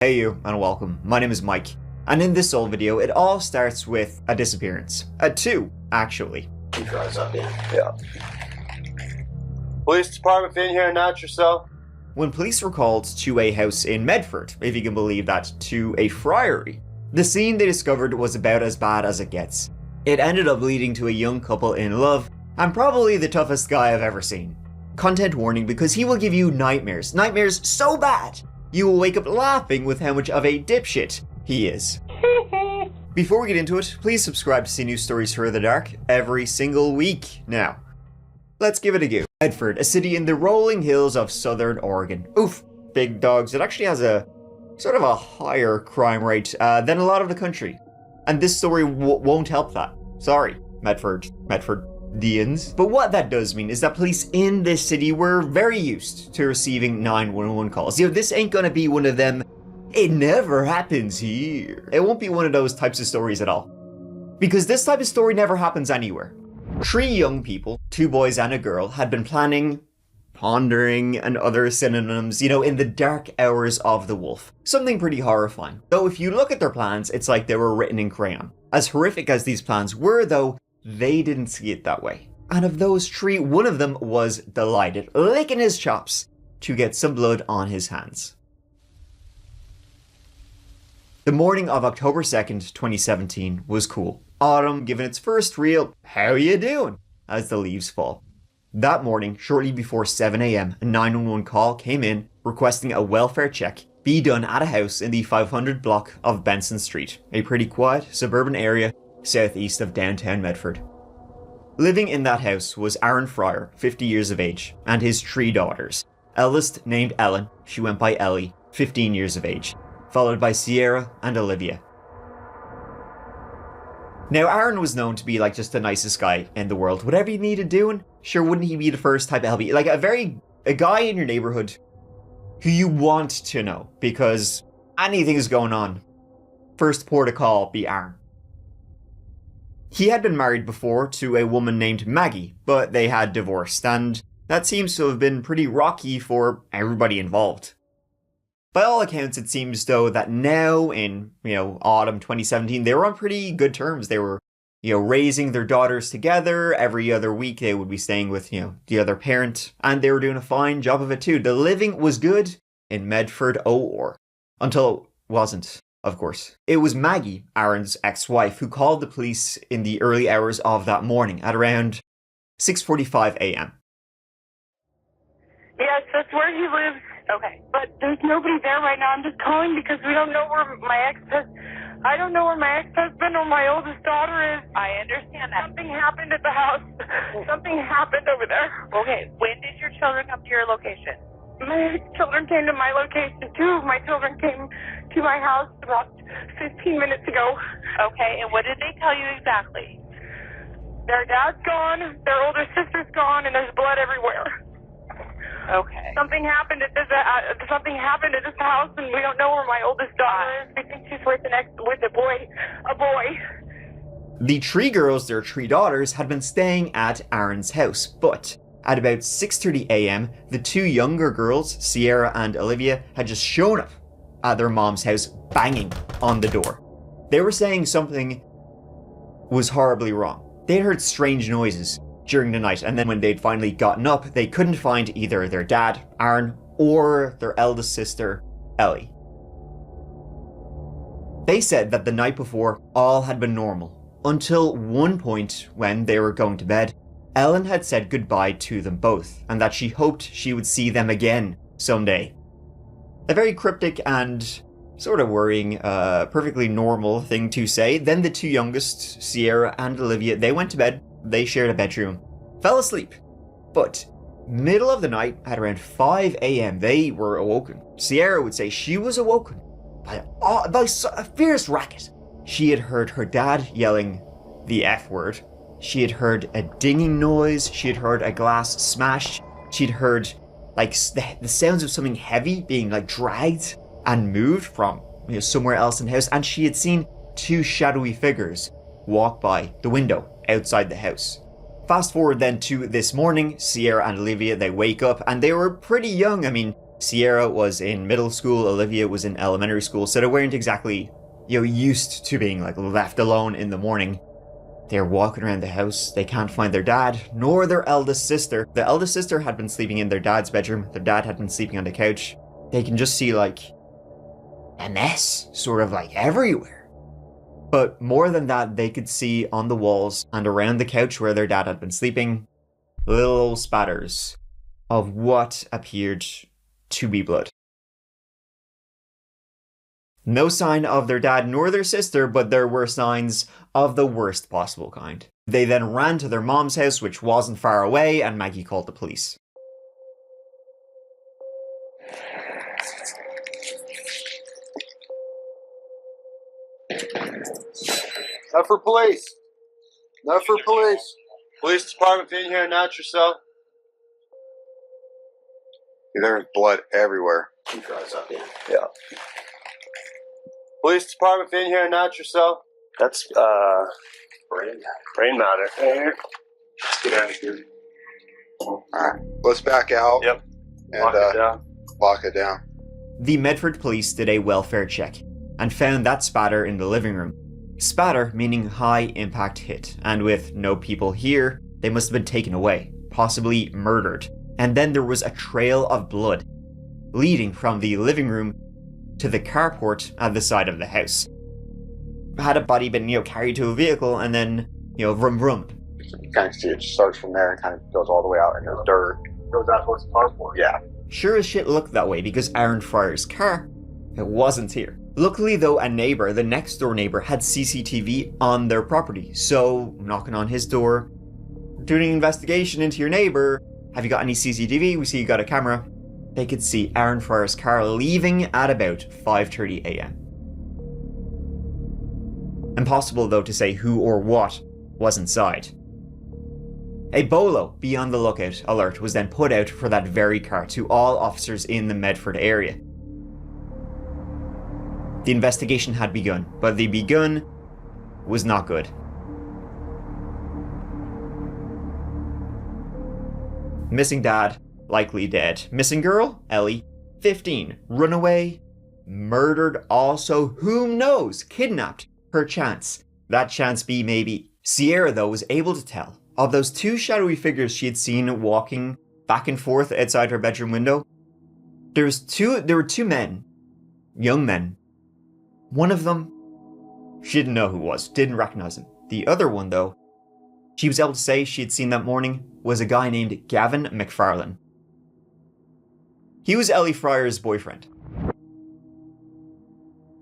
Hey you, and welcome. My name is Mike, and in this old video, it all starts with a disappearance. Two, actually. Keep your eyes up, yeah. Police department in here, not yourself. When police were called to a house in Medford, if you can believe that, to a friary, the scene they discovered was about as bad as it gets. It ended up leading to a young couple in love, and probably the toughest guy I've ever seen. Content warning because he will give you nightmares. Nightmares so bad, you will wake up laughing with how much of a dipshit he is. Before we get into it, please subscribe to see new stories for the dark every single week. Now, let's give it a go. Medford, a city in the rolling hills of southern Oregon. Oof, big dogs. It actually has a sort of a higher crime rate than a lot of the country. And this story won't help that. Sorry, Medfordians. But what that does mean is that police in this city were very used to receiving 911 calls. You know, this ain't gonna be one of them, it never happens here. It won't be one of those types of stories at all. Because this type of story never happens anywhere. 3 young people, 2 boys and a girl, had been planning, pondering, and other synonyms, in the dark hours of the wolf. Something pretty horrifying. Though if you look at their plans, it's like they were written in crayon. As horrific as these plans were, though, they didn't see it that way. And of those 3, one of them was delighted, licking his chops, to get some blood on his hands. The morning of October 2nd, 2017 was cool. Autumn giving its first real, "How you doing?" as the leaves fall. That morning, shortly before 7 AM, a 911 call came in requesting a welfare check be done at a house in the 500 block of Benson Street, a pretty quiet suburban area southeast of downtown Medford. Living in that house was Aaron Fryer, 50 years of age, and his 3 daughters. Eldest named Ellen, she went by Ellie, 15 years of age, followed by Sierra and Olivia. Now, Aaron was known to be like just the nicest guy in the world. Whatever you needed doing, sure wouldn't he be the first type of help you? Like a guy in your neighborhood who you want to know because anything is going on. First port of call be Aaron. He had been married before to a woman named Maggie, but they had divorced, and that seems to have been pretty rocky for everybody involved. By all accounts, it seems, though, that now in, autumn 2017, they were on pretty good terms. They were, raising their daughters together. Every other week, they would be staying with, the other parent. And they were doing a fine job of it, too. The living was good in Medford, OR. Until it wasn't, of course. It was Maggie, Aaron's ex-wife, who called the police in the early hours of that morning at around 6:45 AM. Yes, that's where he lives. Okay. But there's nobody there right now. I'm just calling because we don't know where I don't know where my ex-husband or my oldest daughter is. I understand that. Something happened at the house. Something happened over there. Okay, when did your children come to your location? My children came to my location. 2 of my children came to my house about 15 minutes ago. Okay, and what did they tell you exactly? Their dad's gone, their older sister's gone, and there's blood everywhere. Okay. Something happened at this house, and we don't know where my oldest daughter is. We think she's with a boy. The 3 girls, their 3 daughters, had been staying at Aaron's house, but at about 6:30 AM, the 2 younger girls, Sierra and Olivia, had just shown up at their mom's house, banging on the door. They were saying something was horribly wrong. They heard strange noises during the night, and then when they'd finally gotten up, they couldn't find either their dad, Aaron, or their eldest sister, Ellie. They said that the night before, all had been normal, until one point when they were going to bed. Ellen had said goodbye to them both, and that she hoped she would see them again someday. A very cryptic and sort of worrying, perfectly normal thing to say. Then the 2 youngest, Sierra and Olivia, they went to bed. They shared a bedroom, fell asleep, but middle of the night at around 5 AM, they were awoken. Sierra would say she was awoken by a fierce racket. She had heard her dad yelling the F word. She had heard a dinging noise. She had heard a glass smash. She'd heard the sounds of something heavy being dragged and moved from somewhere else in the house. And she had seen 2 shadowy figures walk by the window outside the house. Fast forward then to this morning, Sierra and Olivia, they wake up and they were pretty young. I mean, Sierra was in middle school, Olivia was in elementary school, so they weren't exactly, used to being left alone in the morning. They're walking around the house, they can't find their dad, nor their eldest sister. The eldest sister had been sleeping in their dad's bedroom, their dad had been sleeping on the couch. They can just see a mess, sort of everywhere. But more than that, they could see on the walls and around the couch where their dad had been sleeping, little spatters of what appeared to be blood. No sign of their dad nor their sister, but there were signs of the worst possible kind. They then ran to their mom's house, which wasn't far away, and Maggie called the police. Not for police. Not for police. Police department, in here, not yourself. There's blood everywhere. He drives up, yeah. Police department, in here, not yourself. That's, brain matter. Let's get out of here. Alright, let's back out. Yep. And Lock it down. The Medford police did a welfare check and found that spatter in the living room. Spatter meaning high impact hit, and with no people here, they must have been taken away, possibly murdered. And then there was a trail of blood leading from the living room to the carport at the side of the house. Had a body been, carried to a vehicle and then, vroom. You kind of see it starts from there and kind of goes all the way out and there's dirt. Goes out towards the carport. Yeah. Sure as shit looked that way because Aaron Fryer's car, it wasn't here. Luckily though, a neighbour, the next door neighbour, had CCTV on their property. So, knocking on his door, doing an investigation into your neighbour, have you got any CCTV? We see you got a camera. They could see Aaron Fryer's car leaving at about 5:30 a.m. Impossible though to say who or what was inside. A BOLO, be on the lookout alert, was then put out for that very car to all officers in the Medford area. The investigation had begun, but the begun was not good. Missing dad, likely dead. Missing girl, Ellie, 15. Runaway, murdered also, whom knows, kidnapped, perchance. That chance be maybe. Sierra though was able to tell of those two shadowy figures she had seen walking back and forth outside her bedroom window. There were two men, young men. One of them, she didn't know who it was, didn't recognize him. The other one though, she was able to say she had seen that morning, was a guy named Gavin McFarlane. He was Ellie Fryer's boyfriend.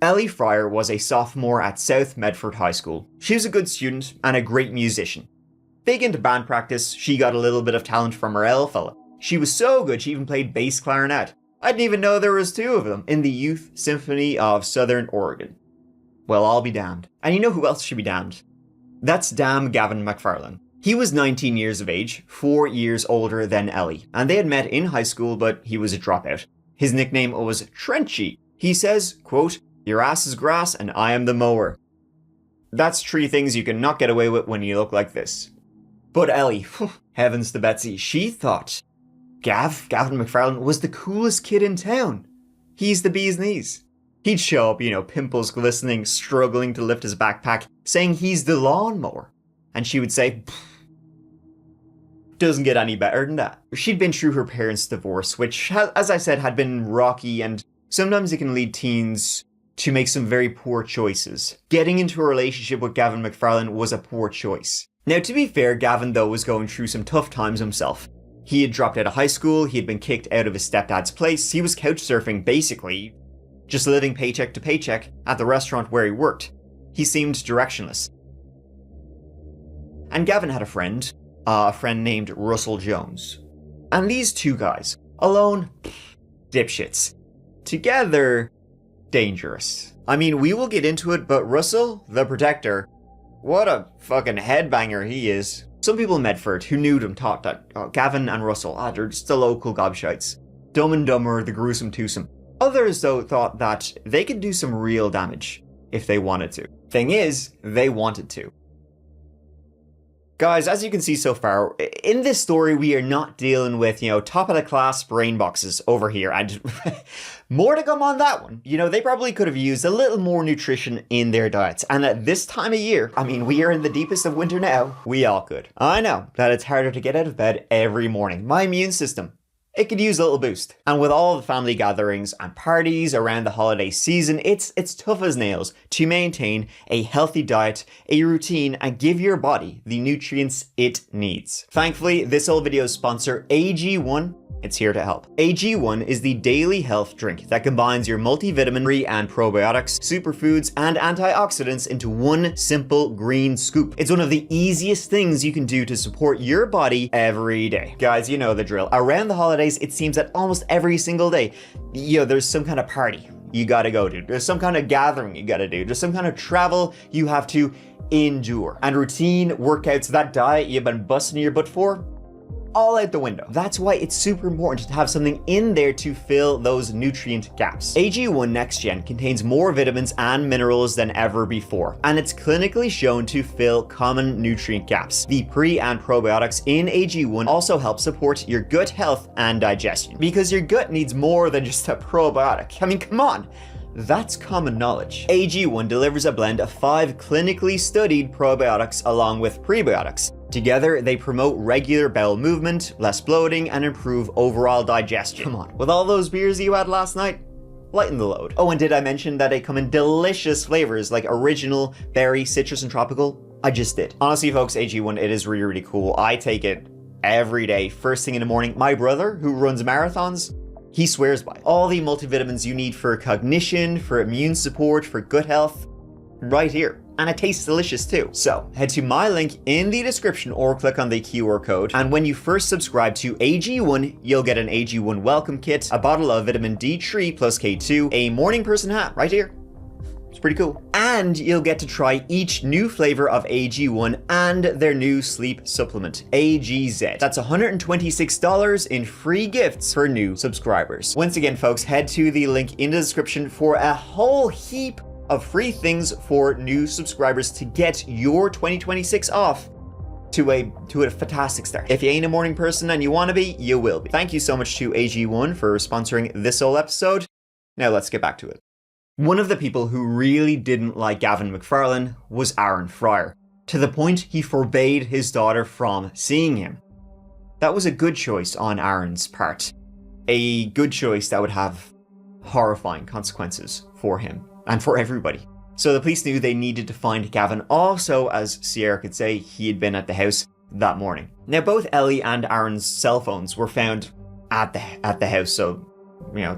Ellie Fryer was a sophomore at South Medford High School. She was a good student and a great musician. Big into band practice, she got a little bit of talent from her L fella. She was so good she even played bass clarinet. I didn't even know there was two of them in the Youth Symphony of Southern Oregon. Well, I'll be damned. And you know who else should be damned? That's damn Gavin McFarlane. He was 19 years of age, 4 years older than Ellie, and they had met in high school, but he was a dropout. His nickname was Trenchy. He says, quote, "Your ass is grass and I am the mower." That's 3 things you cannot get away with when you look like this. But Ellie, heavens to Betsy, she thought Gavin McFarlane was the coolest kid in town. He's the bee's knees. He'd show up, pimples glistening, struggling to lift his backpack, saying he's the lawnmower. And she would say, doesn't get any better than that. She'd been through her parents' divorce, which, as I said, had been rocky, and sometimes it can lead teens to make some very poor choices. Getting into a relationship with Gavin McFarlane was a poor choice. Now, to be fair, Gavin, though, was going through some tough times himself. He had dropped out of high school, he had been kicked out of his stepdad's place, he was couch surfing, basically, just living paycheck to paycheck at the restaurant where he worked. He seemed directionless. And Gavin had a friend named Russell Jones. And these two guys, alone, dipshits. Together, dangerous. I mean, we will get into it, but Russell, the protector, what a fucking headbanger he is. Some people in Medford who knew them thought that Gavin and Russell, they're just the local gobshites. Dumb and Dumber, the gruesome twosome. Others, though, thought that they could do some real damage if they wanted to. Thing is, they wanted to. Guys, as you can see so far, in this story, we are not dealing with, top of the class brain boxes over here. And more to come on that one. They probably could have used a little more nutrition in their diets. And at this time of year, I mean, we are in the deepest of winter now. We all could. I know that it's harder to get out of bed every morning. My immune system, it could use a little boost. And with all the family gatherings and parties around the holiday season, it's tough as nails to maintain a healthy diet, a routine, and give your body the nutrients it needs. Thankfully, this old video's sponsor, AG1, it's here to help. AG1 is the daily health drink that combines your multivitamin and probiotics, superfoods, and antioxidants into one simple green scoop. It's one of the easiest things you can do to support your body every day. Guys, you know the drill. Around the holidays, it seems that almost every single day, there's some kind of party you gotta go to. There's some kind of gathering you gotta do. There's some kind of travel you have to endure. And routine, workouts, that diet you've been busting your butt for, all out the window. That's why it's super important to have something in there to fill those nutrient gaps. AG1 Next Gen contains more vitamins and minerals than ever before, and it's clinically shown to fill common nutrient gaps. The pre and probiotics in AG1 also help support your gut health and digestion, because your gut needs more than just a probiotic. I mean, come on. That's common knowledge. AG1 delivers a blend of 5 clinically studied probiotics along with prebiotics. Together, they promote regular bowel movement, less bloating, and improve overall digestion. Come on, with all those beers you had last night, lighten the load. Oh, and did I mention that they come in delicious flavors like original, berry, citrus, and tropical? I just did. Honestly, folks, AG1, it is really, really cool. I take it every day, first thing in the morning. My brother, who runs marathons, he swears by it. All the multivitamins you need for cognition, for immune support, for gut health, right here. And it tastes delicious too. So head to my link in the description or click on the QR code. And when you first subscribe to AG1, you'll get an AG1 welcome kit, a bottle of vitamin D3 plus K2, a morning person hat right here. It's pretty cool. And you'll get to try each new flavor of AG1 and their new sleep supplement, AGZ. That's $126 in free gifts for new subscribers. Once again, folks, head to the link in the description for a whole heap of free things for new subscribers to get your 2026 off to a fantastic start. If you ain't a morning person and you want to be, you will be. Thank you so much to AG1 for sponsoring this whole episode. Now let's get back to it. One of the people who really didn't like Gavin McFarlane was Aaron Fryer, to the point he forbade his daughter from seeing him. That was a good choice on Aaron's part. A good choice that would have horrifying consequences for him and for everybody. So the police knew they needed to find Gavin. Also, as Sierra could say, he had been at the house that morning. Now, both Ellie and Aaron's cell phones were found at the house, so,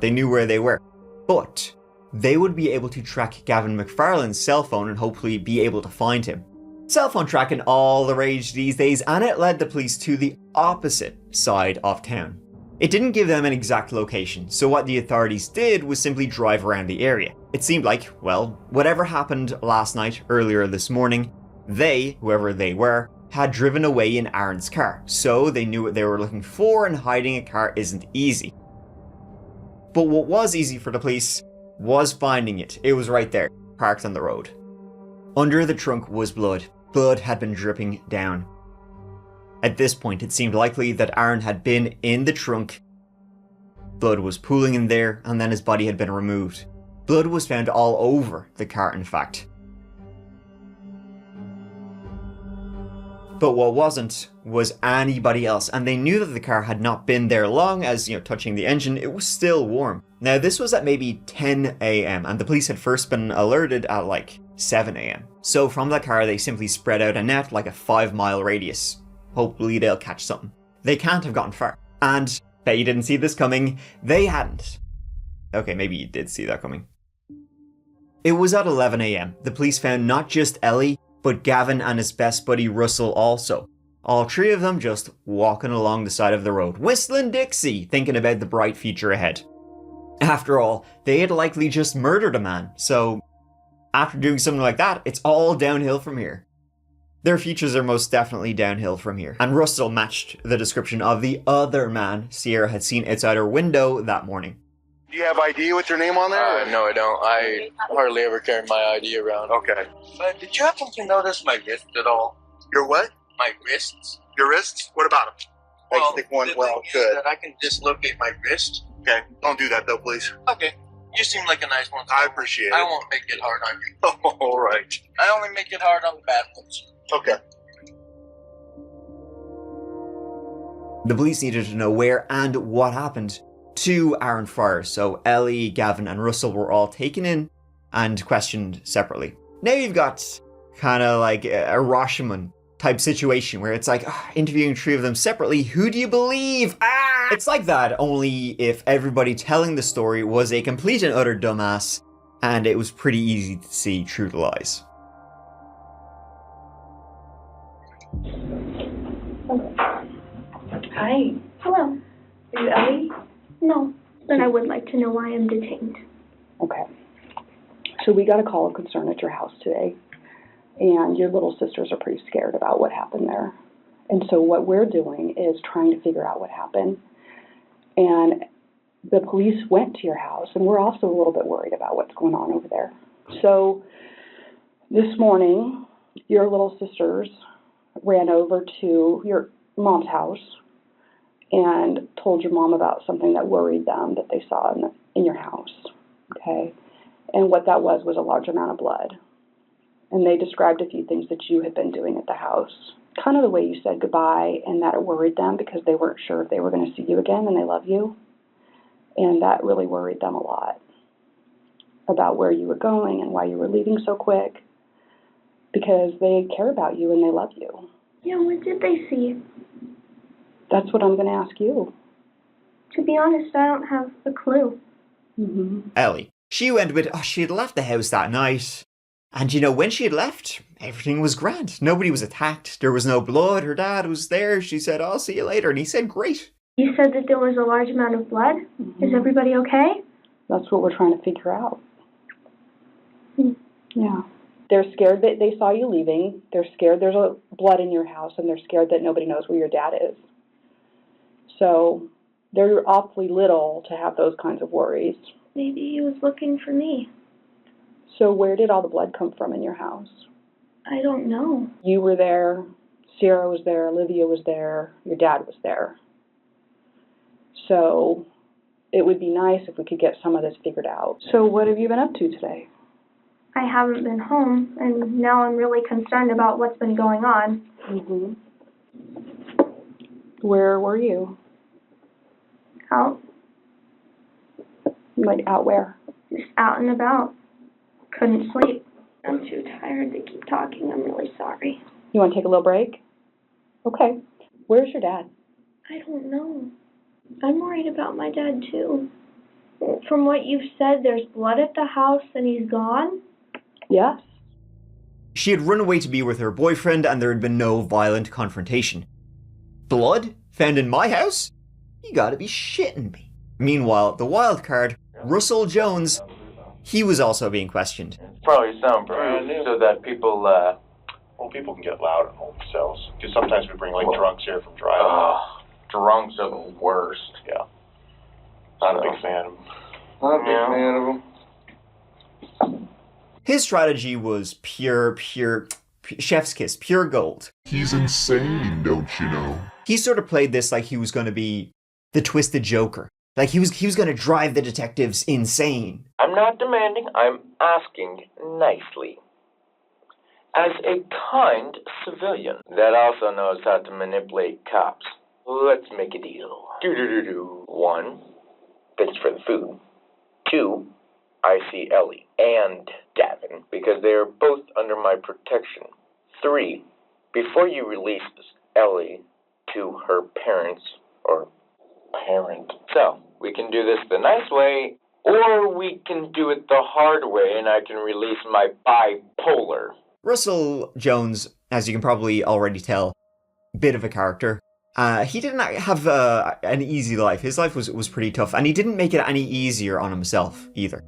they knew where they were. But they would be able to track Gavin McFarlane's cell phone and hopefully be able to find him. Cell phone tracking all the rage these days, and it led the police to the opposite side of town. It didn't give them an exact location, so what the authorities did was simply drive around the area. It seemed like, whatever happened last night, earlier this morning, they, whoever they were, had driven away in Aaron's car, so they knew what they were looking for, and hiding a car isn't easy. But what was easy for the police was finding it. It was right there, parked on the road. Under the trunk was blood. Blood had been dripping down. At this point, it seemed likely that Aaron had been in the trunk. Blood was pooling in there, and then his body had been removed. Blood was found all over the car, in fact. But what wasn't was anybody else, and they knew that the car had not been there long, as, touching the engine, it was still warm. Now, this was at maybe 10 a.m., and the police had first been alerted at like 7 a.m. So from that car, they simply spread out a net like a 5-mile radius. Hopefully they'll catch something. They can't have gotten far. And bet you didn't see this coming. They hadn't. Okay, maybe you did see that coming. It was at 11 a.m. The police found not just Ellie, but Gavin and his best buddy Russell also. All three of them just walking along the side of the road, whistling Dixie, thinking about the bright future ahead. After all, they had likely just murdered a man, so after doing something like that, it's all downhill from here. Their futures are most definitely downhill from here. And Russell matched the description of the other man Sierra had seen outside her window that morning. Do you have ID with your name on there? No, I don't. I hardly ever carry my ID around. Okay. But did you happen to notice my wrist at all? Your what? my wrists. Your wrists? What about them? Well, Stick one. the Well, thing is good. that I can dislocate my wrist. Okay, don't do that though, please. Okay. You seem like a nice one. I appreciate I it. won't make it hard on you. All right. I only make it hard on the bad ones. Okay. The police needed to know where and what happened to Aaron Fryer, so Ellie, Gavin and Russell were all taken in and questioned separately. Now you've got kind of like a Rashomon type situation where it's like interviewing three of them separately. Who do you believe? It's like that, only if everybody telling the story was a complete and utter dumbass, and it was pretty easy to see through the lies. Hi. Hello. Are you Ellie? No, but I would like to know why I'm detained. Okay. So we got a call of concern at your house today, and your little sisters are pretty scared about what happened there. And so what we're doing is trying to figure out what happened. And the police went to your house, and we're also a little bit worried about what's going on over there. So this morning, your little sisters ran over to your mom's house and told your mom about something that worried them that they saw in your house, okay? And what that was a large amount of blood. And they described a few things that you had been doing at the house, kind of the way you said goodbye, and that it worried them because they weren't sure if they were going to see you again, and they love you. And that really worried them a lot about where you were going and why you were leaving so quick, because they care about you and they love you. Yeah, what did they see? That's what I'm going to ask you. To be honest, I don't have a clue. Mm-hmm. Ellie. She went with, she had left the house that night. And when she had left, everything was grand. Nobody was attacked. There was no blood. Her dad was there. She said, I'll see you later. And he said, great. You said that there was a large amount of blood? Mm-hmm. Is everybody okay? That's what we're trying to figure out. Hmm. Yeah. They're scared that they saw you leaving. They're scared there's blood in your house, and they're scared that nobody knows where your dad is. So they're awfully little to have those kinds of worries. Maybe he was looking for me. So where did all the blood come from in your house? I don't know. You were there, Sierra was there, Olivia was there, your dad was there. So it would be nice if we could get some of this figured out. So what have you been up to today? I haven't been home, and now I'm really concerned about what's been going on. Mm-hmm. Where were you? Out. Like out where? Just out and about. Couldn't sleep. I'm too tired to keep talking. I'm really sorry. You want to take a little break? Okay. Where's your dad? I don't know. I'm worried about my dad, too. From what you've said, there's blood at the house and he's gone? Yes. She had run away to be with her boyfriend and there had been no violent confrontation. Blood? Found in my house? You gotta be shitting me. Meanwhile, the wild card, Russell Jones, he was also being questioned. Probably soundproof so that people, people can get loud at home themselves. Because sometimes we bring, drunks here from driving. Drunks are the worst. Yeah. Not a big fan of them. Not a big fan of them. His strategy was pure chef's kiss, pure gold. He's insane, don't you know? He sort of played this like he was going to be the twisted Joker. Like he was going to drive the detectives insane. I'm not demanding, I'm asking nicely. As a kind civilian that also knows how to manipulate cops, let's make a deal. 1, thanks for the food. 2, I see Ellie and Gavin because they are both under my protection. 3, before you release Ellie to her parents or parent. So, we can do this the nice way, or we can do it the hard way and I can release my bipolar. Russell Jones, as you can probably already tell, bit of a character. He didn't have an easy life. His life was pretty tough, and he didn't make it any easier on himself either.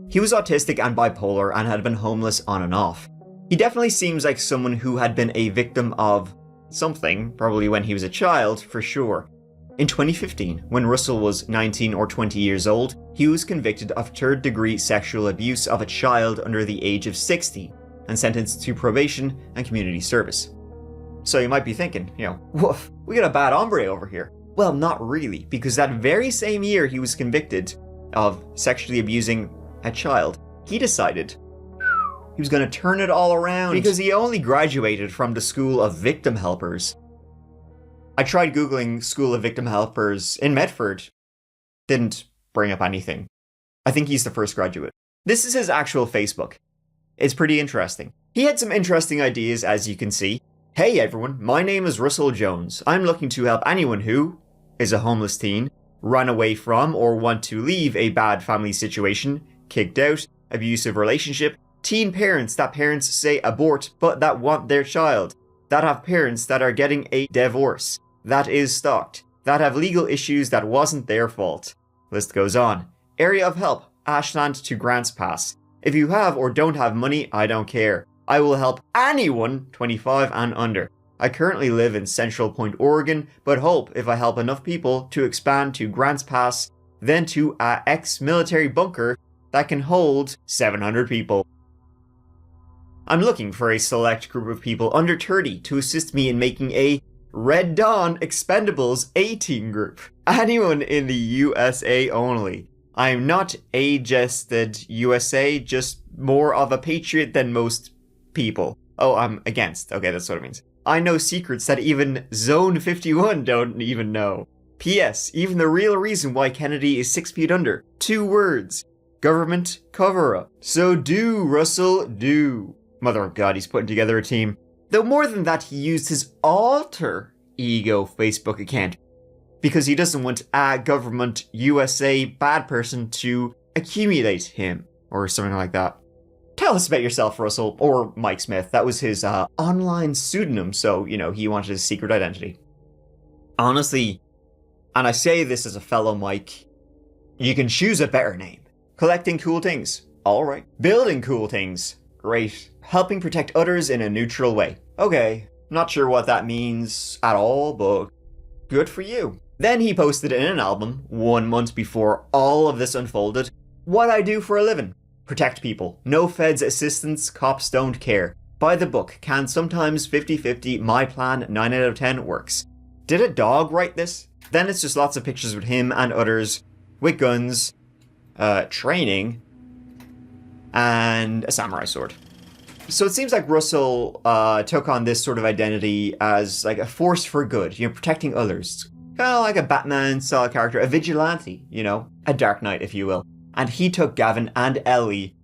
He was autistic and bipolar and had been homeless on and off. He definitely seems like someone who had been a victim of something, probably when he was a child, for sure. In 2015, when Russell was 19 or 20 years old, he was convicted of third-degree sexual abuse of a child under the age of 16 and sentenced to probation and community service. So you might be thinking, woof, we got a bad hombre over here. Well, not really, because that very same year he was convicted of sexually abusing a child, he decided he was going to turn it all around because he only graduated from the School of Victim Helpers. I tried Googling School of Victim Helpers in Medford. Didn't bring up anything. I think he's the first graduate. This is his actual Facebook. It's pretty interesting. He had some interesting ideas, as you can see. Hey everyone, my name is Russell Jones. I'm looking to help anyone who is a homeless teen, run away from or want to leave a bad family situation, kicked out, abusive relationship, teen parents that parents say abort but that want their child, that have parents that are getting a divorce, that is stalked, that have legal issues that wasn't their fault. List goes on. Area of help, Ashland to Grants Pass. If you have or don't have money, I don't care. I will help anyone 25 and under. I currently live in Central Point, Oregon, but hope if I help enough people to expand to Grants Pass, then to a ex-military bunker that can hold 700 people. I'm looking for a select group of people under 30 to assist me in making a Red Dawn Expendables 18 group. Anyone in the USA only. I'm not ageisted USA, just more of a patriot than most people. Oh, I'm against. Okay, that's what it means. I know secrets that even Zone 51 don't even know. P.S. Even the real reason why Kennedy is 6 feet under. 2 words. Government cover-up. So do, Russell, do. Mother of God, he's putting together a team. Though more than that, he used his alter ego Facebook account because he doesn't want a government USA bad person to accumulate him or something like that. Tell us about yourself, Russell, or Mike Smith. That was his online pseudonym, so, he wanted a secret identity. Honestly, and I say this as a fellow Mike, you can choose a better name. Collecting cool things. Alright. Building cool things. Great. Helping protect others in a neutral way. Okay. Not sure what that means at all, but good for you. Then he posted in an album, 1 month before all of this unfolded, what I do for a living. Protect people. No feds assistance, cops don't care. By the book, can sometimes 50-50, my plan 9 out of 10 works. Did a dog write this? Then it's just lots of pictures with him and others, with guns, training, and a samurai sword. So it seems like Russell took on this sort of identity as like a force for good, protecting others. Kind of like a Batman-style character, a vigilante, a Dark Knight, if you will. And he took Gavin and Ellie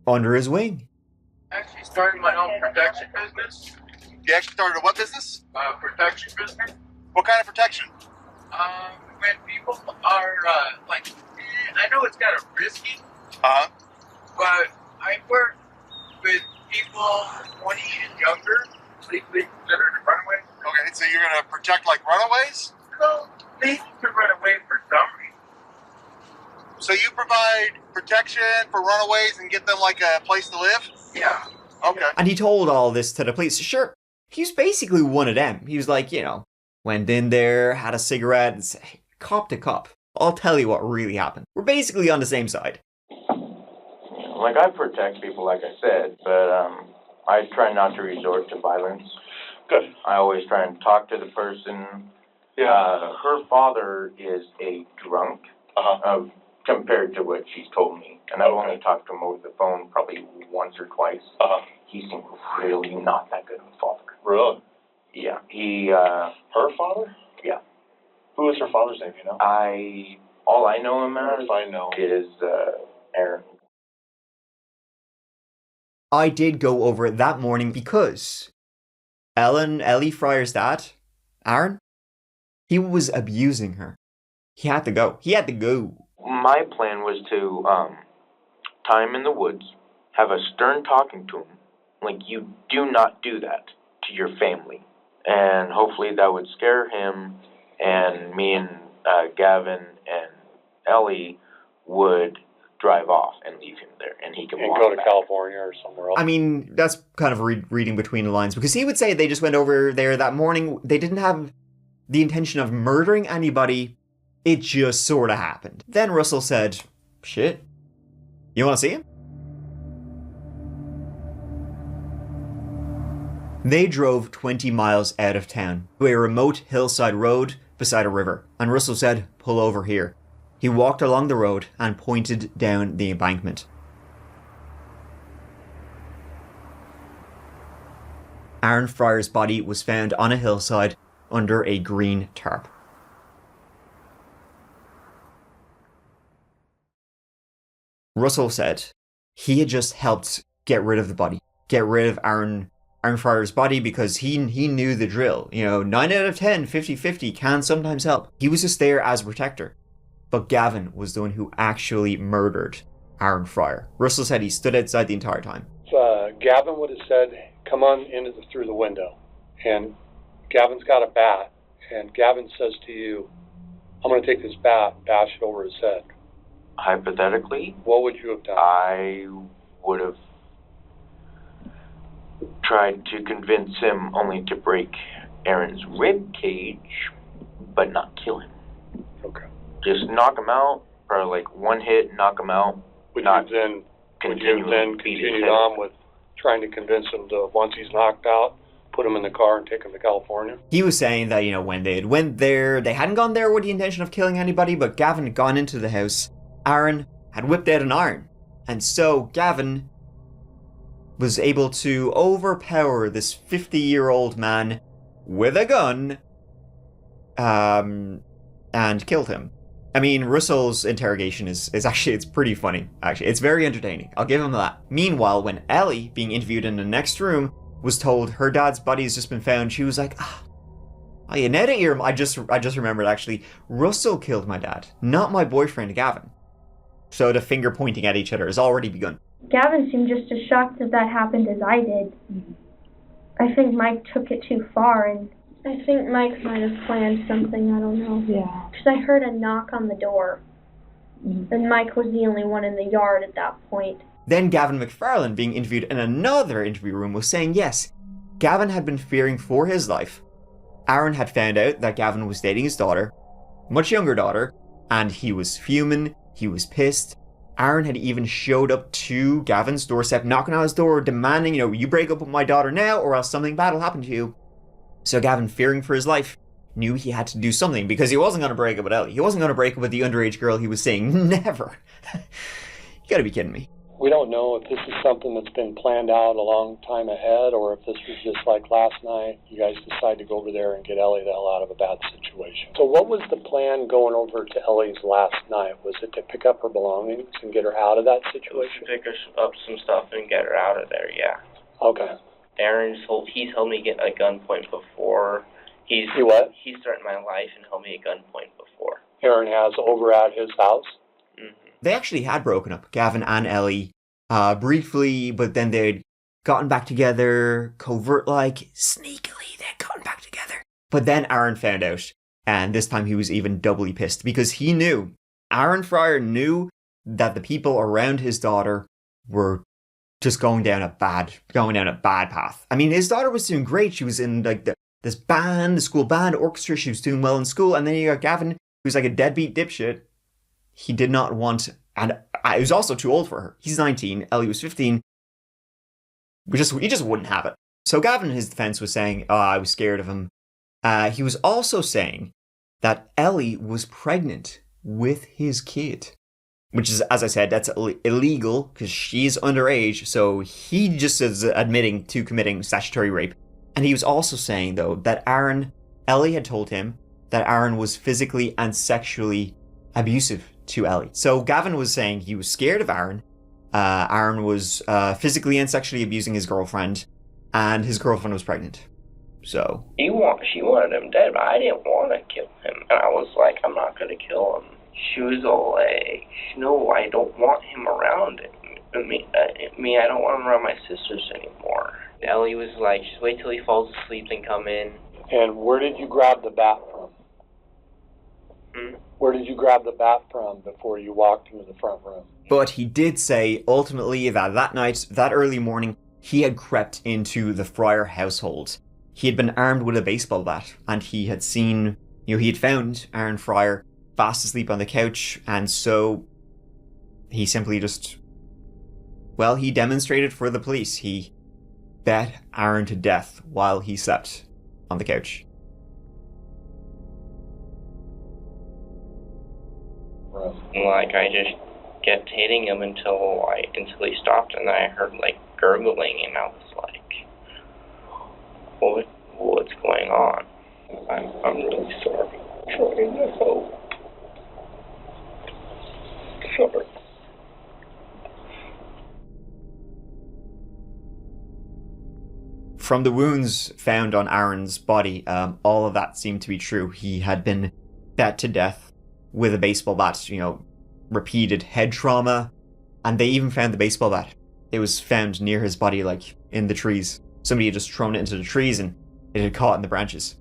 under his wing. I actually started my own protection business. You actually started a what business? Protection business. What kind of protection? When people are, I know it's kind of risky. Uh-huh. But I work with people 20 and younger, legally considered a runaway. Okay, so you're going to protect, runaways? No, they need to run away for some reason. So you provide protection for runaways and get them, a place to live? Yeah. Okay. And he told all this to the police. Sure, he was basically one of them. He was like, went in there, had a cigarette, and said, hey, cop to cop. I'll tell you what really happened. We're basically on the same side. I protect people, like I said, but I try not to resort to violence. Good. I always try and talk to the person. Yeah. Her father is a drunk, compared to what she's told me. And I've only talked to him over the phone probably once or twice. He seemed really not that good of a father. Really? Yeah. He, Her father? Yeah. Who is her father's name, All I know him as if I know. is, Aaron. I did go over it that morning because Ellie Fryer's dad, Aaron, he was abusing her. He had to go. My plan was to tie him in the woods, have a stern talking to him, you do not do that to your family. And hopefully that would scare him, and me and Gavin and Ellie would drive off and leave him there, and he can walk go to back. California or somewhere else. I mean, that's kind of reading between the lines, because he would say they just went over there that morning. They didn't have the intention of murdering anybody. It just sort of happened. Then Russell said, shit, you want to see him? They drove 20 miles out of town to a remote hillside road beside a river, and Russell said, "Pull over here." He walked along the road and pointed down the embankment. Aaron Fryer's body was found on a hillside under a green tarp. Russell said he had just helped get rid of the body, get rid of Aaron Fryer's body, because he knew the drill. 9 out of 10, 50-50 can sometimes help. He was just there as a protector. But Gavin was the one who actually murdered Aaron Fryer. Russell said he stood outside the entire time. Gavin would have said, "Come on through the window." And Gavin's got a bat, and Gavin says to you, "I'm going to take this bat, bash it over his head." Hypothetically, what would you have done? I would have tried to convince him only to break Aaron's rib cage, but not kill him. Okay. Just knock him out, or like one hit, knock him out. Would you then continue on with trying to convince him to, once he's knocked out, put him in the car and take him to California? He was saying that, when they had went there, they hadn't gone there with the intention of killing anybody, but Gavin had gone into the house. Aaron had whipped out an iron. And so Gavin was able to overpower this 50-year-old man with a gun, and killed him. I mean, Russell's interrogation is actually, it's pretty funny, actually. It's very entertaining. I'll give him that. Meanwhile, when Ellie, being interviewed in the next room, was told her dad's body has just been found, she was like, oh yeah, now that you're, I just remembered, actually, Russell killed my dad, not my boyfriend, Gavin. So the finger pointing at each other has already begun. Gavin seemed just as shocked that happened as I did. I think Mike took it too far, and I think Mike might have planned something, I don't know. Yeah. Because I heard a knock on the door, and Mike was the only one in the yard at that point. Then Gavin McFarlane, being interviewed in another interview room, was saying yes, Gavin had been fearing for his life. Aaron had found out that Gavin was dating his daughter, much younger daughter, and he was fuming, he was pissed. Aaron had even showed up to Gavin's doorstep, knocking on his door, demanding, you break up with my daughter now or else something bad will happen to you. So Gavin, fearing for his life, knew he had to do something, because he wasn't going to break up with Ellie. He wasn't going to break up with the underage girl he was saying, never. You gotta be kidding me. We don't know if this is something that's been planned out a long time ahead, or if this was just like last night, you guys decide to go over there and get Ellie the hell out of a bad situation. So what was the plan going over to Ellie's last night? Was it to pick up her belongings and get her out of that situation? Pick her up some stuff and get her out of there, yeah. Okay. Aaron's he's held me at gunpoint before. He threatened my life and held me at gunpoint before. Aaron has over at his house? Mm-hmm. They actually had broken up, Gavin and Ellie, briefly, but then they'd gotten back together, covert-like, sneakily, they'd gotten back together. But then Aaron found out, and this time he was even doubly pissed, because he knew, Aaron Fryer knew that the people around his daughter were just going down a bad path. I mean, his daughter was doing great. She was in this band, the school band, orchestra. She was doing well in school. And then you got Gavin, who's like a deadbeat dipshit. He did not want, and he was also too old for her. He's 19, Ellie was 15. He just wouldn't have it. So Gavin, in his defense, was saying, I was scared of him. He was also saying that Ellie was pregnant with his kid. Which is, as I said, that's illegal because she's underage. So he just is admitting to committing statutory rape. And he was also saying, though, that Ellie had told him that Aaron was physically and sexually abusive to Ellie. So Gavin was saying he was scared of Aaron. Aaron was physically and sexually abusing his girlfriend, and his girlfriend was pregnant. So she wanted him dead, but I didn't want to kill him. And I was like, I'm not going to kill him. She was all like, no, I don't want him around me. I don't want him around my sisters anymore. Ellie was like, just wait till he falls asleep and come in. And where did you grab the bat from? Where did you grab the bat from before you walked into the front room? But he did say, ultimately, that night, that early morning, he had crept into the Fryer household. He had been armed with a baseball bat, and he had seen, he had found Aaron Fryer fast asleep on the couch, and so he simply just, he demonstrated for the police. He bet Aaron to death while he slept on the couch. Like, I just kept hitting him until he stopped, and then I heard, like, gurgling, and I was like, what's going on? I'm really sorry. I'm trying to help. Sorry. From the wounds found on Aaron's body, all of that seemed to be true. He had been bet to death with a baseball bat, repeated head trauma, and they even found the baseball bat. It was found near his body, like in the trees. Somebody had just thrown it into the trees and it had caught in the branches.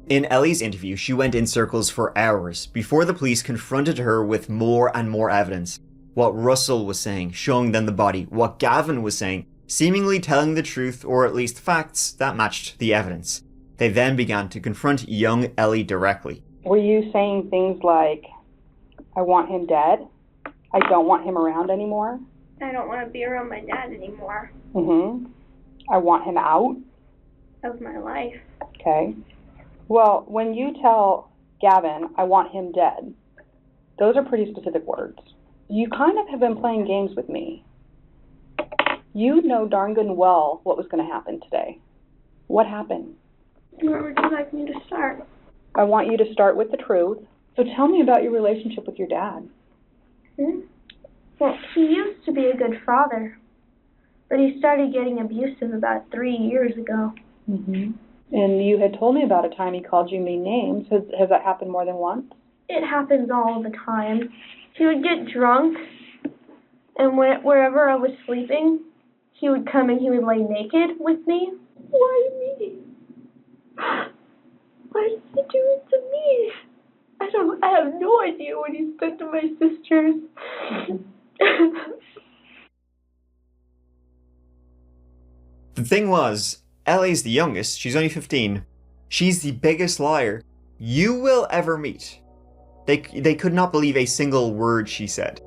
In Ellie's interview, she went in circles for hours before the police confronted her with more and more evidence. What Russell was saying, showing them the body, what Gavin was saying, seemingly telling the truth or at least facts that matched the evidence. They then began to confront young Ellie directly. Were you saying things like, I want him dead? I don't want him around anymore? I don't want to be around my dad anymore. I want him out? Of my life. Okay. Well, when you tell Gavin, I want him dead, those are pretty specific words. You kind of have been playing games with me. You know darn good and well what was going to happen today. What happened? Where would you like me to start? I want you to start with the truth. So tell me about your relationship with your dad. Well, he used to be a good father, but he started getting abusive about 3 years ago. And you had told me about a time he called you mean names. Has that happened more than once? It happens all the time. He would get drunk, and wherever I was sleeping, he would come and he would lay naked with me. Why me? What is he doing to me? I have no idea what he's done to my sisters. The thing was, Ellie's the youngest, she's only 15. She's the biggest liar you will ever meet. They could not believe a single word she said.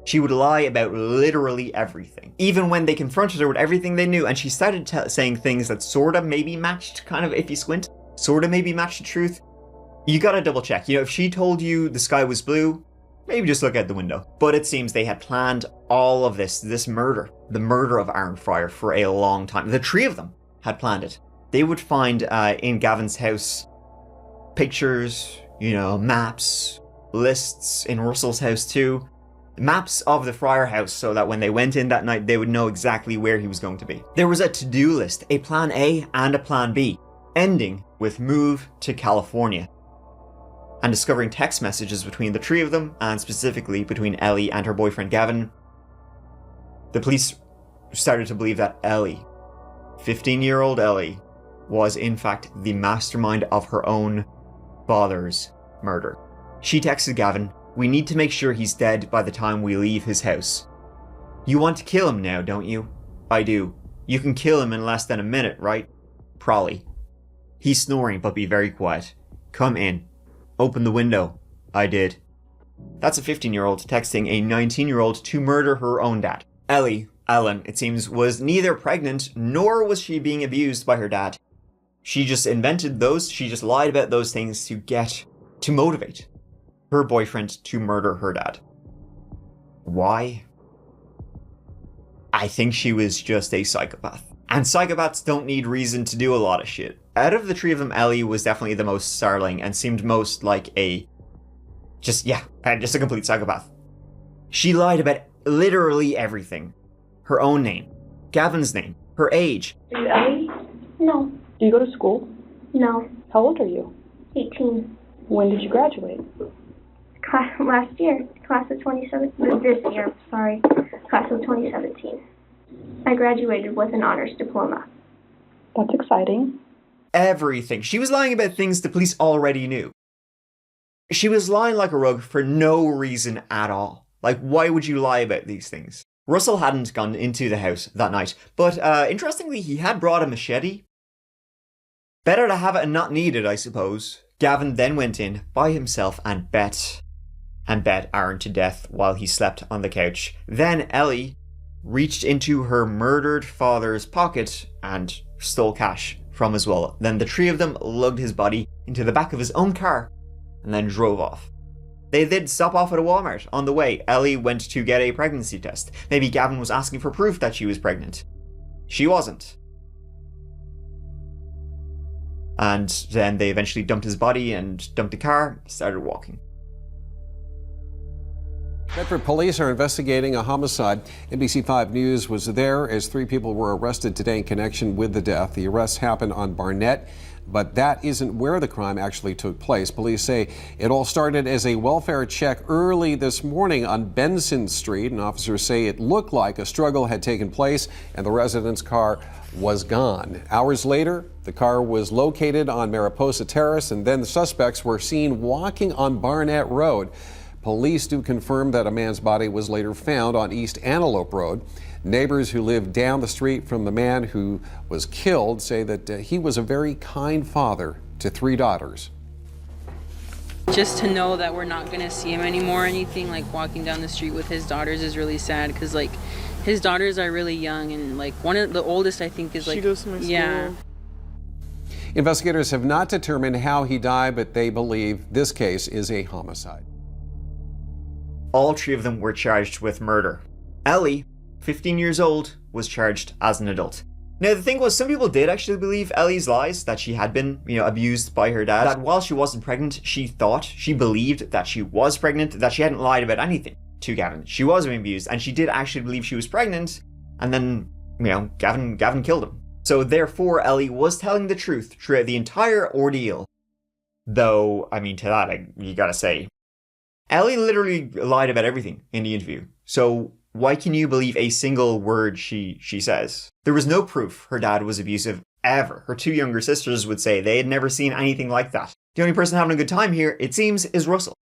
She would lie about literally everything. Even when they confronted her with everything they knew, and she started saying things that sorta maybe matched, kind of if you squint, sorta maybe matched the truth, you gotta double check. If she told you the sky was blue, maybe just look out the window. But it seems they had planned all of this murder, the murder of Aaron Fryer, for a long time. The three of them had planned it. They would find in Gavin's house pictures, maps, lists, in Russell's house too. Maps of the Fryer house so that when they went in that night, they would know exactly where he was going to be. There was a to-do list, a plan A and a plan B, ending with move to California. And discovering text messages between the three of them, and specifically between Ellie and her boyfriend Gavin, the police started to believe that Ellie, 15-year-old Ellie, was in fact the mastermind of her own father's murder. She texted Gavin, "We need to make sure he's dead by the time we leave his house. You want to kill him now, don't you?" "I do. You can kill him in less than a minute, right?" "Probably." "He's snoring, but be very quiet. Come in. Open the window." "I did." That's a 15-year-old texting a 19-year-old to murder her own dad. Ellie, Ellen, it seems, was neither pregnant nor was she being abused by her dad. She just she just lied about those things to motivate her boyfriend to murder her dad. Why? I think she was just a psychopath. And psychopaths don't need reason to do a lot of shit. Out of the three of them, Ellie was definitely the most startling and seemed most like just a complete psychopath. She lied about literally everything. Her own name, Gavin's name, her age. Are you Ellie? No. Do you go to school? No. How old are you? 18. When did you graduate? Last year. Class of 2017. This year, sorry. Class of 2017. I graduated with an honors diploma. That's exciting. Everything. She was lying about things the police already knew. She was lying like a rug for no reason at all. Like, why would you lie about these things? Russell hadn't gone into the house that night, but interestingly, he had brought a machete. Better to have it and not need it, I suppose. Gavin then went in by himself and bet Aaron to death while he slept on the couch. Then Ellie reached into her murdered father's pocket and stole cash from his wallet. Then the three of them lugged his body into the back of his own car and then drove off. They did stop off at a Walmart. On the way, Ellie went to get a pregnancy test. Maybe Gavin was asking for proof that she was pregnant. She wasn't. And then they eventually dumped his body and dumped the car, started walking. Bedford police are investigating a homicide. NBC5 News was there as 3 people were arrested today in connection with the death. The arrests happened on Barnett, but that isn't where the crime actually took place. Police say it all started as a welfare check early this morning on Benson Street, and officers say it looked like a struggle had taken place and the resident's car was gone. Hours later, the car was located on Mariposa Terrace, and then the suspects were seen walking on Barnett Road. Police do confirm that a man's body was later found on East Antelope Road. Neighbors who lived down the street from the man who was killed say that he was a very kind father to 3 daughters. Just to know that we're not going to see him anymore or anything, like walking down the street with his daughters is really sad, because like his daughters are really young, and like one of the oldest I think is like, she goes to my school. Yeah. Investigators have not determined how he died, but they believe this case is a homicide. All 3 of them were charged with murder. Ellie, 15 years old, was charged as an adult. Now the thing was, some people did actually believe Ellie's lies, that she had been, abused by her dad. That while she wasn't pregnant, she believed that she was pregnant, that she hadn't lied about anything to Gavin. She was being abused, and she did actually believe she was pregnant, and then, Gavin killed him. So therefore, Ellie was telling the truth throughout the entire ordeal. Though, to that, you gotta say, Ellie literally lied about everything in the interview. So why can you believe a single word she says? There was no proof her dad was abusive ever. Her 2 younger sisters would say they had never seen anything like that. The only person having a good time here, it seems, is Russell.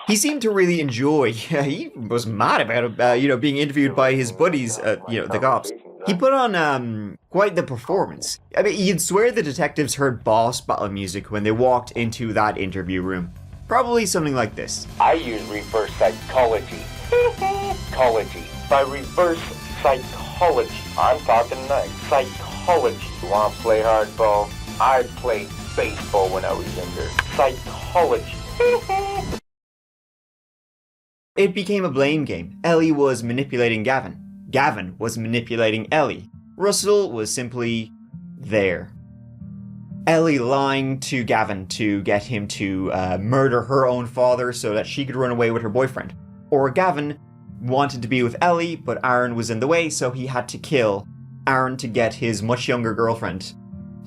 He seemed to really enjoy, he was mad about being interviewed by his buddies, the cops. He put on quite the performance. You'd swear the detectives heard boss battle music when they walked into that interview room. Probably something like this. I use reverse psychology. By reverse psychology, I'm talking nice. Psychology. You want to play hardball? I played baseball when I was younger. Psychology. It became a blame game. Ellie was manipulating Gavin. Gavin was manipulating Ellie. Russell was simply there. Ellie lying to Gavin to get him to murder her own father so that she could run away with her boyfriend. Or Gavin wanted to be with Ellie, but Aaron was in the way, so he had to kill Aaron to get his much younger girlfriend.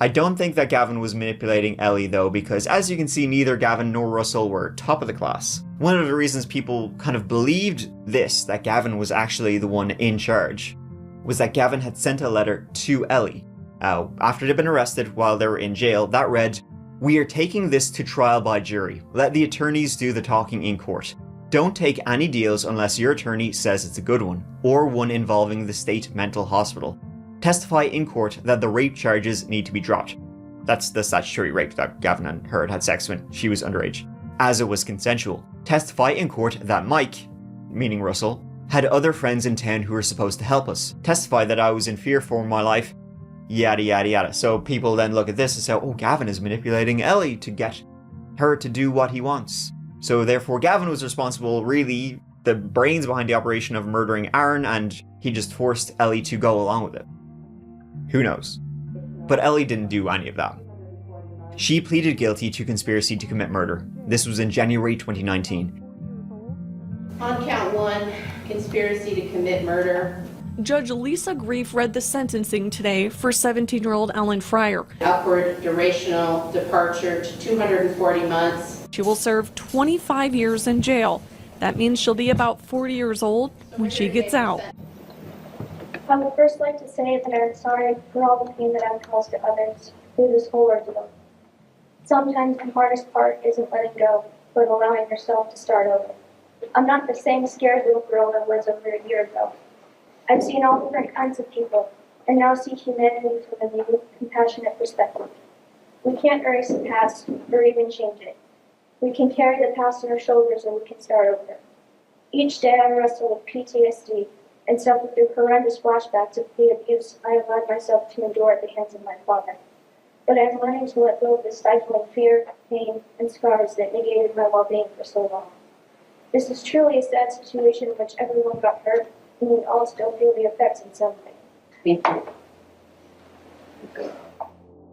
I don't think that Gavin was manipulating Ellie though, because as you can see, neither Gavin nor Russell were top of the class. One of the reasons people kind of believed this, that Gavin was actually the one in charge, was that Gavin had sent a letter to Ellie. After they'd been arrested while they were in jail, that read, "We are taking this to trial by jury. Let the attorneys do the talking in court. Don't take any deals unless your attorney says it's a good one, or one involving the state mental hospital. Testify in court that the rape charges need to be dropped." That's the statutory rape that Gavin and her had sex when she was underage, as it was consensual. Testify in court that Mike, meaning Russell, had other friends in town who were supposed to help us. Testify that I was in fear for my life, yada yada yada. So people then look at this and say, oh, Gavin is manipulating Ellie to get her to do what he wants. So therefore Gavin was responsible, really, the brains behind the operation of murdering Aaron, and he just forced Ellie to go along with it. Who knows? But Ellie didn't do any of that. She pleaded guilty to conspiracy to commit murder. This was in January 2019. On count 1, conspiracy to commit murder. Judge Lisa Grief read the sentencing today for 17-year-old Ellen Fryer. Upward durational departure to 240 months. She will serve 25 years in jail. That means she'll be about 40 years old when she gets out. I would first like to say that I'm sorry for all the pain that I've caused to others through this whole ordeal. Sometimes the hardest part isn't letting go, but allowing yourself to start over. I'm not the same scared little girl that was over a year ago. I've seen all different kinds of people, and now see humanity from a new, compassionate perspective. We can't erase the past or even change it. We can carry the past on our shoulders and we can start over. Each day I wrestle with PTSD and suffer through horrendous flashbacks of the abuse I allowed myself to endure at the hands of my father. But I'm learning to let go of the stifling fear, pain, and scars that negated my well-being for so long. This is truly a sad situation in which everyone got hurt, and we all still feel the effects in some way.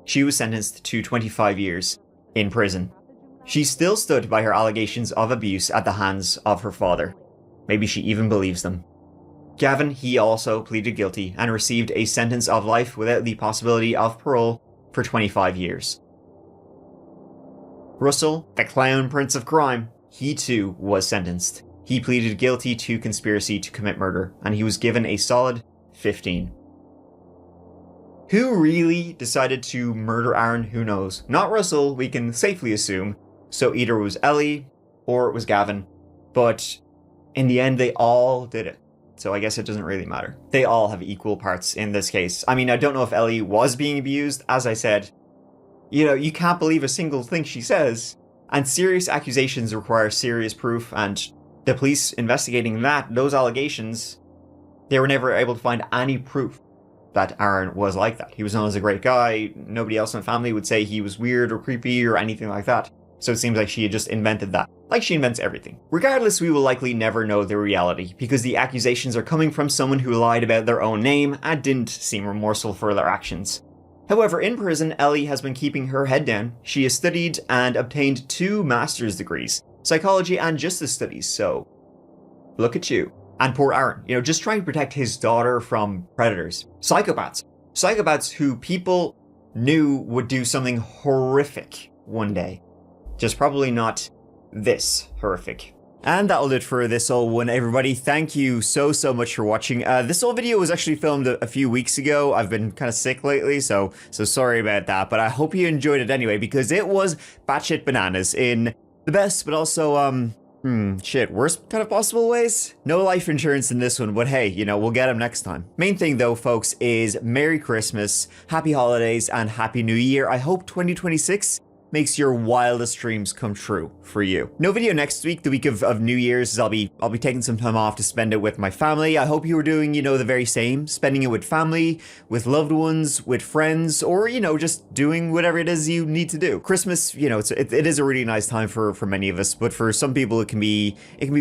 She was sentenced to 25 years in prison. She still stood by her allegations of abuse at the hands of her father. Maybe she even believes them. Gavin, he also pleaded guilty and received a sentence of life without the possibility of parole for 25 years. Russell, the clown prince of crime, he too was sentenced. He pleaded guilty to conspiracy to commit murder, and he was given a solid 15. Who really decided to murder Aaron? Who knows? Not Russell, we can safely assume. So either it was Ellie or it was Gavin. But in the end, they all did it. So I guess it doesn't really matter. They all have equal parts in this case. I mean, I don't know if Ellie was being abused. As I said, you can't believe a single thing she says. And serious accusations require serious proof. And the police investigating those allegations, they were never able to find any proof that Aaron was like that. He was known as a great guy. Nobody else in the family would say he was weird or creepy or anything like that. So it seems like she had just invented that. Like she invents everything. Regardless, we will likely never know the reality, because the accusations are coming from someone who lied about their own name and didn't seem remorseful for their actions. However, in prison, Ellie has been keeping her head down. She has studied and obtained 2 master's degrees, psychology and justice studies, so look at you. And poor Aaron, just trying to protect his daughter from predators. Psychopaths. Psychopaths who people knew would do something horrific one day. Just probably not this horrific. And that'll do it for this old one, everybody. Thank you so much for watching. This old video was actually filmed a few weeks ago. I've been kind of sick lately, so sorry about that. But I hope you enjoyed it anyway, because it was batshit bananas in the best, but also, worst kind of possible ways. No life insurance in this one, but hey, we'll get them next time. Main thing though, folks, is Merry Christmas, Happy Holidays, and Happy New Year. I hope 2026 makes your wildest dreams come true for you. No video next week, the week of New Year's, as I'll be taking some time off to spend it with my family. I hope you were doing, the very same, spending it with family, with loved ones, with friends, or, just doing whatever it is you need to do. Christmas, it is a really nice time for many of us, but for some people it can be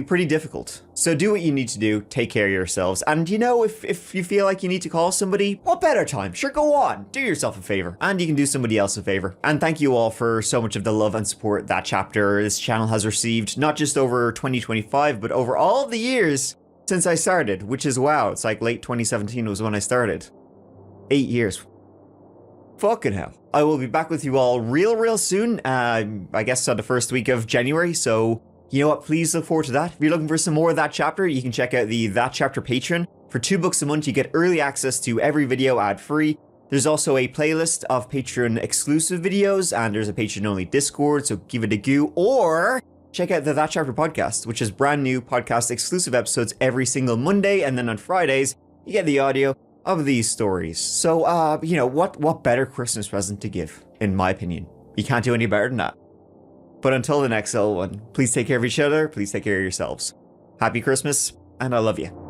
pretty difficult. So do what you need to do, take care of yourselves, and if you feel like you need to call somebody, what better time? Sure, go on, do yourself a favor, and you can do somebody else a favor. And thank you all for so much of the love and support that chapter this channel has received, not just over 2025, but over all of the years since I started, which is wow, it's like late 2017 was when I started. 8 years. Fucking hell. I will be back with you all real soon, I guess on the first week of January, so you know what, please look forward to that. If you're looking for some more of That Chapter, you can check out the That Chapter Patreon. For $2 a month, you get early access to every video ad-free. There's also a playlist of Patreon exclusive videos, and there's a Patreon only Discord, so give it a go. Or check out the That Chapter podcast, which is brand new podcast exclusive episodes every single Monday, and then on Fridays, you get the audio of these stories. So, what better Christmas present to give, in my opinion? You can't do any better than that. But until the next one, please take care of each other, please take care of yourselves. Happy Christmas, and I love you.